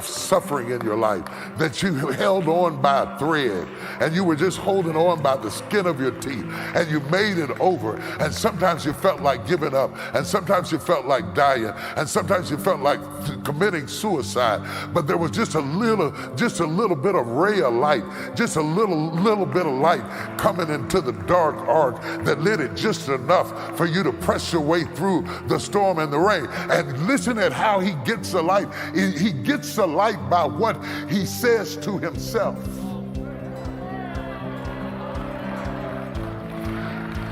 suffering in your life that you held on by a thread, and you were just holding on by the skin of your teeth, and you made it over. And sometimes you felt like giving up, and sometimes you felt like dying, and sometimes you felt like committing suicide. But there was just a little bit of ray of light, just a little bit of light coming into the dark ark that lit it just enough for you to press your way through the storm and the rain. And listen at how he gets the light. He gets the light by what he says to himself.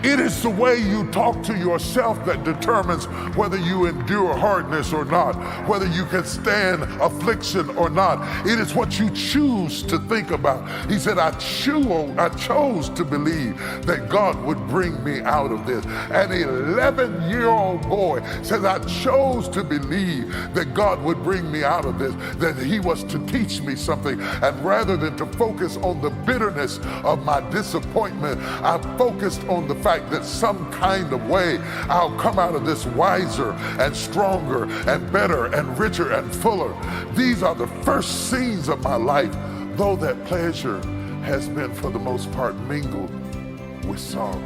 It is the way you talk to yourself that determines whether you endure hardness or not, whether you can stand affliction or not. It is what you choose to think about. He said, I chose to believe that God would bring me out of this. An 11-year-old boy says, I chose to believe that God would bring me out of this, that he was to teach me something. And rather than to focus on the bitterness of my disappointment, I focused on the fact that some kind of way I'll come out of this wiser and stronger and better and richer and fuller. These are the first scenes of my life, though that pleasure has been for the most part mingled with sorrow.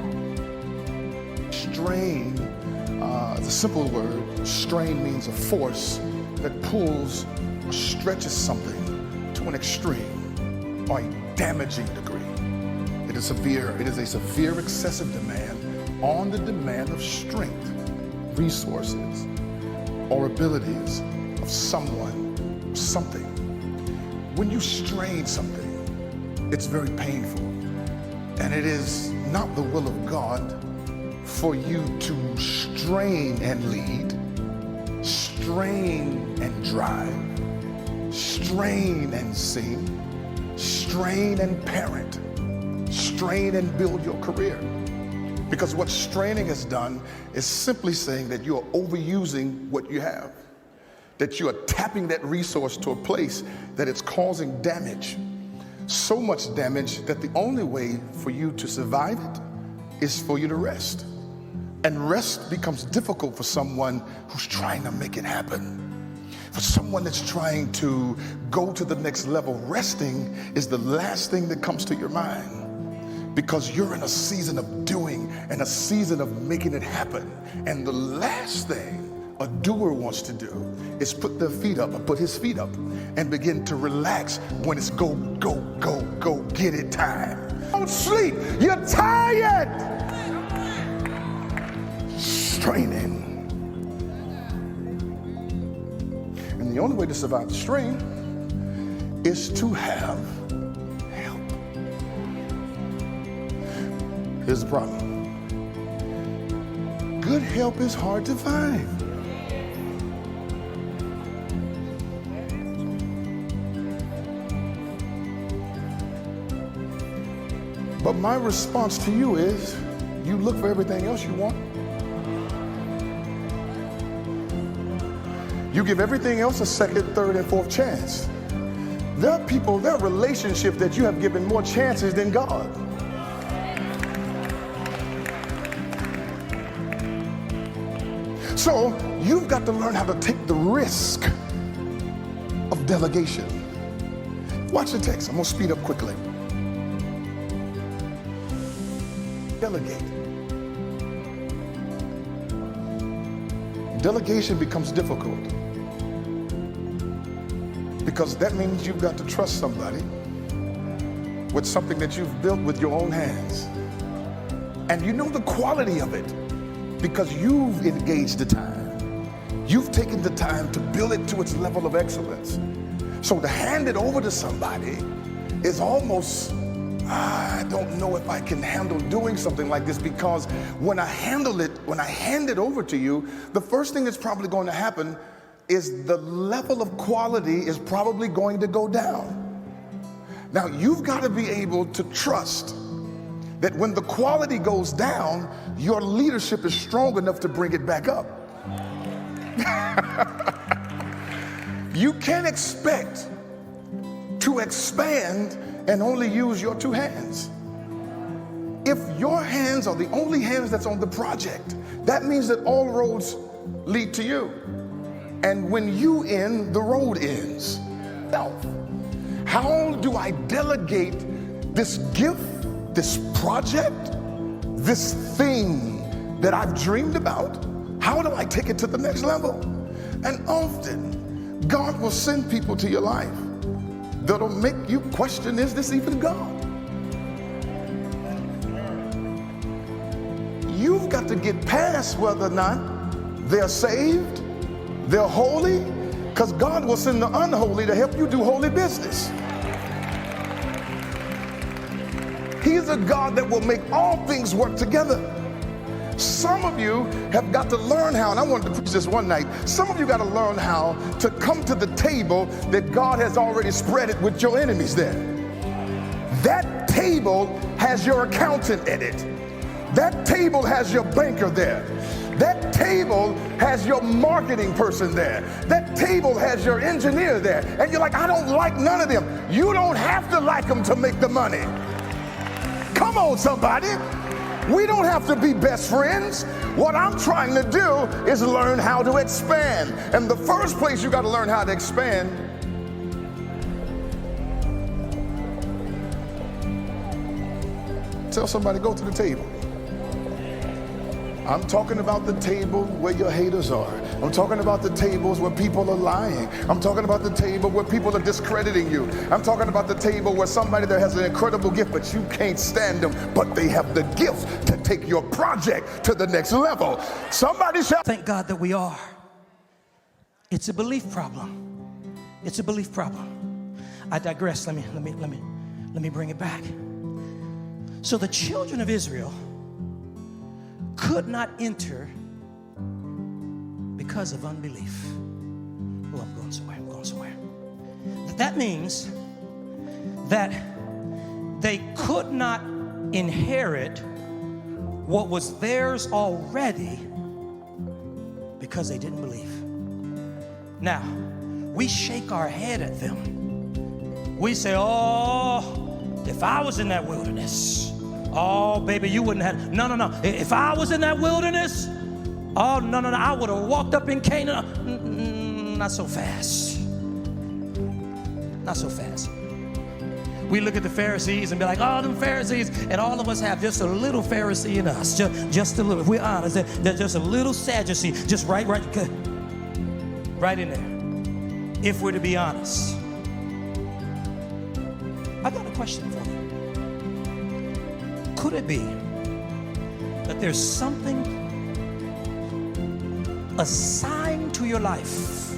Strain, the simple word, strain means a force that pulls or stretches something to an extreme or a damaging degree. It is a severe excessive demand on the demand of strength, resources, or abilities of someone, something. When you strain something, it's very painful. And it is not the will of God for you to strain and lead, strain and drive, strain and sing, strain and parent, strain and build your career. Because what straining has done is simply saying that you are overusing what you have, that you are tapping that resource to a place that it's causing damage. So much damage that the only way for you to survive it is for you to rest. And rest becomes difficult for someone who's trying to make it happen. For someone that's trying to go to the next level, resting is the last thing that comes to your mind. Because you're in a season of doing and a season of making it happen. And the last thing a doer wants to do is put their feet up or put his feet up and begin to relax when it's go, go, go, go, get it time. Don't sleep, you're tired. Straining. And the only way to survive the strain is to have help. Here's the problem. Good help is hard to find. But my response to you is, you look for everything else you want. You give everything else a second, third, and fourth chance. There are people, there are relationships that you have given more chances than God. So you've got to learn how to take the risk of delegation. Watch the text. I'm going to speed up quickly. Delegate. Delegation becomes difficult because that means you've got to trust somebody with something that you've built with your own hands. And you know the quality of it because you've engaged the time. You've taken the time to build it to its level of excellence. So to hand it over to somebody is almost, I don't know if I can handle doing something like this, because when I hand it over to you, the first thing that's probably going to happen is the level of quality is probably going to go down. Now, you've got to be able to trust that when the quality goes down, your leadership is strong enough to bring it back up. You can't expect to expand and only use your two hands. If your hands are the only hands that's on the project, that means that all roads lead to you. And when you end, the road ends. myself. How do I delegate this gift, this project, this thing that I've dreamed about? How do I take it to the next level? And often, God will send people to your life that'll make you question, is this even God? You've got to get past whether or not they're saved, they're holy, because God will send the unholy to help you do holy business. He's a God that will make all things work together. Some of you have got to learn how, and I wanted to preach this one night, some of you got to learn how to come to the table that God has already spread it with your enemies there. That table has your accountant in it. That table has your banker there. That table has your marketing person there. That table has your engineer there. And you're like, I don't like none of them. You don't have to like them to make the money. Come on, somebody. We don't have to be best friends. What I'm trying to do is learn how to expand. And the first place you got to learn how to expand tell somebody, go to the table. I'm talking about the table where your haters are. I'm talking about the tables where people are lying. I'm talking about the table where people are discrediting you. I'm talking about the table where somebody that has an incredible gift, but you can't stand them, but they have the gift to take your project to the next level. Somebody shout. Thank God that we are. It's a belief problem. It's a belief problem. I digress. Let me bring it back. So the children of Israel could not enter because of unbelief. Oh, I'm going somewhere. That means that they could not inherit what was theirs already because they didn't believe. Now, we shake our head at them. We say, oh, if I was in that wilderness, oh, baby, you wouldn't have. No. If I was in that wilderness, oh, no. I would have walked up in Canaan. Not so fast. Not so fast. We look at the Pharisees and be like, oh, them Pharisees. And all of us have just a little Pharisee in us. Just a little. If we're honest, there's just a little Sadducee. Just right in there. If we're to be honest. I got a question for you. Could it be that there's something assigned to your life,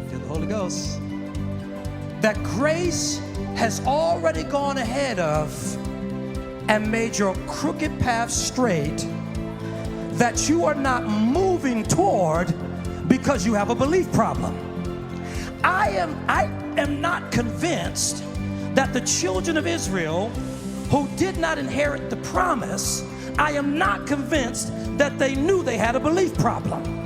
feel the Holy Ghost, that grace has already gone ahead of and made your crooked path straight, that you are not moving toward because you have a belief problem? I am not convinced that the children of Israel who did not inherit the promise, I am not convinced that they knew they had a belief problem.